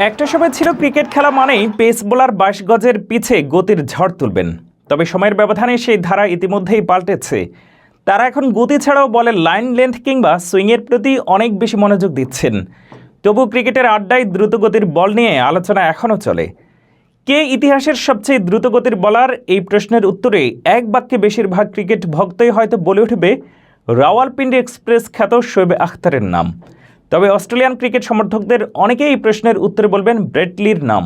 একটা সময় ছিল ক্রিকেট খেলা মানেই পেস বোলার ২২ গজের পিছে গতির ঝড় তুলবেন। তবে সময়ের ব্যবধানে সেই ধারা ইতিমধ্যেই পাল্টেছে। তারা এখন গতি ছাড়াও বলের লাইন লেন্থ কিংবা সুইংয়ের প্রতি অনেক বেশি মনোযোগ দিচ্ছেন। তবু ক্রিকেটের আড্ডায় দ্রুতগতির বল নিয়ে আলোচনা এখনও চলে। কে ইতিহাসের সবচেয়ে দ্রুতগতির বলার, এই প্রশ্নের উত্তরে এক বাক্যে বেশিরভাগ ক্রিকেট ভক্তই হয়তো বলে উঠবে রাওয়ালপিন্ডি এক্সপ্রেস খ্যাত শোয়েব আখতারের নাম। তবে অস্ট্রেলিয়ান ক্রিকেট সমর্থকদের অনেকেই এই প্রশ্নের উত্তরে বলবেন ব্রেট লির নাম।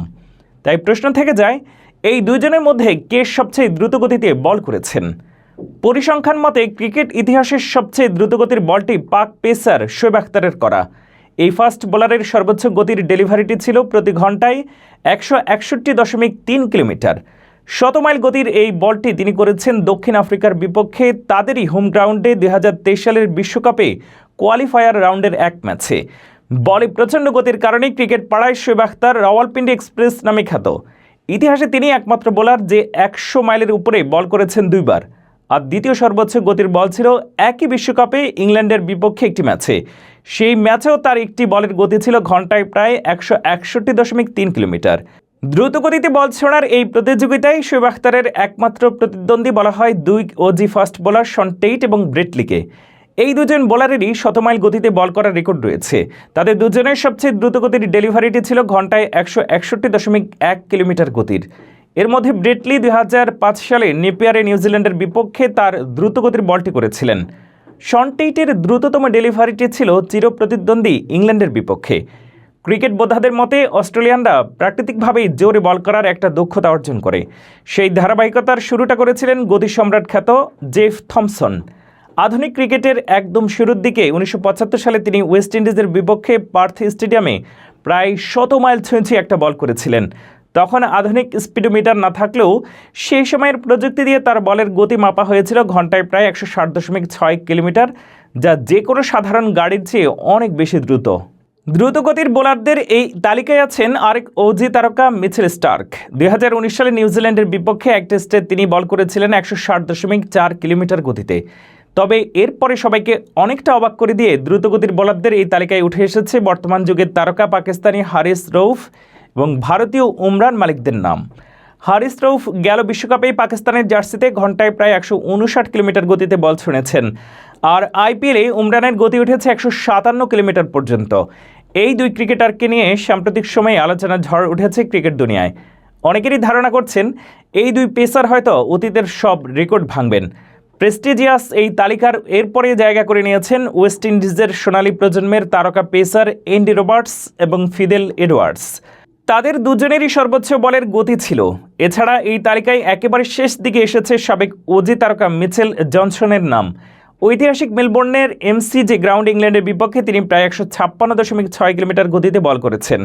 তাই প্রশ্ন থেকে যায়, এই দুজনের মধ্যে কে সবচেয়ে দ্রুতগতিতে বল করেছেন। পরিসংখ্যান মতে ক্রিকেট ইতিহাসের সবচেয়ে দ্রুতগতির বলটি পাক পেসার শোয়েব আখতারের করা। এই ফাস্ট বোলারের সর্বোচ্চ গতির ডেলিভারিটি ছিল প্রতি ঘন্টায় ১৬১.৩ কিলোমিটার। ১০০ মাইল গতির এই বলটি তিনি করেছেন দক্ষিণ আফ্রিকার বিপক্ষে তাদেরই হোম গ্রাউন্ডে ২০২৩ সালের বিশ্বকাপে কোয়ালিফায়ার রাউন্ডের এক ম্যাচে। বলে প্রচণ্ড গতির কারণে ক্রিকেট পাড়ায় শোয়েব আখতার রাওয়ালপিন্ডি এক্সপ্রেস নামে খ্যাত। ইতিহাসে তিনি একমাত্র বোলার যে ১০০ মাইলের উপরে বল করেছেন দুইবার। আর দ্বিতীয় সর্বোচ্চ গতির বল ছিল একই বিশ্বকাপে ইংল্যান্ডের বিপক্ষে একটি ম্যাচে। সেই ম্যাচেও তার একটি বলের গতি ছিল ঘন্টায় প্রায় ১৬১.৩ কিলোমিটার। দ্রুতগতিতে বল ছোড়ার এই প্রতিযোগিতায় শোয়েব আখতারের একমাত্র প্রতিদ্বন্দ্বী বলা হয় দুই Aussie fast bowler Shaun Tait এবং ব্রেট লিকে। এই দুজন বোলারেরই ১০০ মাইল গতিতে বল করার রেকর্ড রয়েছে। তাদের দুজনের সবচেয়ে দ্রুতগতির ডেলিভারিটি ছিল ঘন্টায় ১৬১.১ কিলোমিটার গতির। এর মধ্যে ব্রেট লি ২০০৫ সালে নেপিয়ারে নিউজিল্যান্ডের বিপক্ষে তার দ্রুতগতির বলটি করেছিলেন। শন টেইটের দ্রুততম ডেলিভারিটি ছিল চিরপ্রতিদ্বন্দ্বী ইংল্যান্ডের বিপক্ষে। ক্রিকেট বোদ্ধাদের মতে অস্ট্রেলিয়ানরা প্রাকৃতিকভাবেই জোরে বল করার একটা দক্ষতা অর্জন করে। সেই ধারাবাহিকতার শুরুটা করেছিলেন গতি সম্রাট খ্যাত জেফ থমসন। আধুনিক ক্রিকেটের একদম শুরুর দিকে ১৯৭৫ সালে তিনি ওয়েস্ট ইন্ডিজের বিপক্ষে পার্থ স্টেডিয়ামে প্রায় ১০০ মাইল ছুঁয়েছি একটা বল করেছিলেন। তখন আধুনিক স্পিডোমিটার না থাকলেও সেই সময়ের প্রযুক্তি দিয়ে তার বলের গতি মাপা হয়েছিল ঘন্টায় প্রায় ১৬০.৬ কিলোমিটার, যা যে কোনো সাধারণ গাড়ির চেয়ে অনেক বেশি দ্রুত। দ্রুতগতির বোলারদের এই তালিকায় আছেন আরেক ওজি তারকা মিচেল স্টার্ক। ২০১৯ সালে নিউজিল্যান্ডের বিপক্ষে এক টেস্টে তিনি বল করেছিলেন ১৬০.৪ কিলোমিটার গতিতে। তবে এরপরে সবাইকে অনেকটা অবাক করে দিয়ে দ্রুতগতির বোলারদের এই তালিকায় উঠে এসেছে বর্তমান যুগের তারকা পাকিস্তানি হারিস রউফ এবং ভারতীয় উমরান মালিকদের নাম। হারিস রউফ গেল বিশ্বকাপেই পাকিস্তানের জার্সিতে ঘন্টায় প্রায় ১৫৯ কিলোমিটার গতিতে বল ছুঁড়েছেন। আর আইপিএলে উমরানের গতি উঠেছে ১৫৭ কিলোমিটার পর্যন্ত। এই দুই ক্রিকেটারকে নিয়ে সাম্প্রতিক সময়ে আলোচনার ঝড় উঠেছে ক্রিকেট দুনিয়ায়। অনেকেরই ধারণা করছেন এই দুই পেসার হয়তো অতীতের সব রেকর্ড ভাঙবেন। প্রেস্টিজিয়াস এই তালিকার এরপরে জায়গা করে নিয়েছেন ওয়েস্ট ইন্ডিজের সোনালী প্রজন্মের তারকা পেসার এন্ডি রবার্টস এবং ফিদেল এডওয়ার্ডস। তাদের দুজনেরই সর্বোচ্চ বলের গতি ছিল। এছাড়া এই তালিকায় একেবারে শেষ দিকে এসেছে সাবেক ওজি তারকা মিচেল জনসনের নাম। ঐতিহাসিক মেলবোর্নের এমসিজি গ্রাউন্ড ইংল্যান্ডের বিপক্ষে তিনি প্রায় ১৫৬.৬ কিলোমিটার গতিতে বল করেছেন।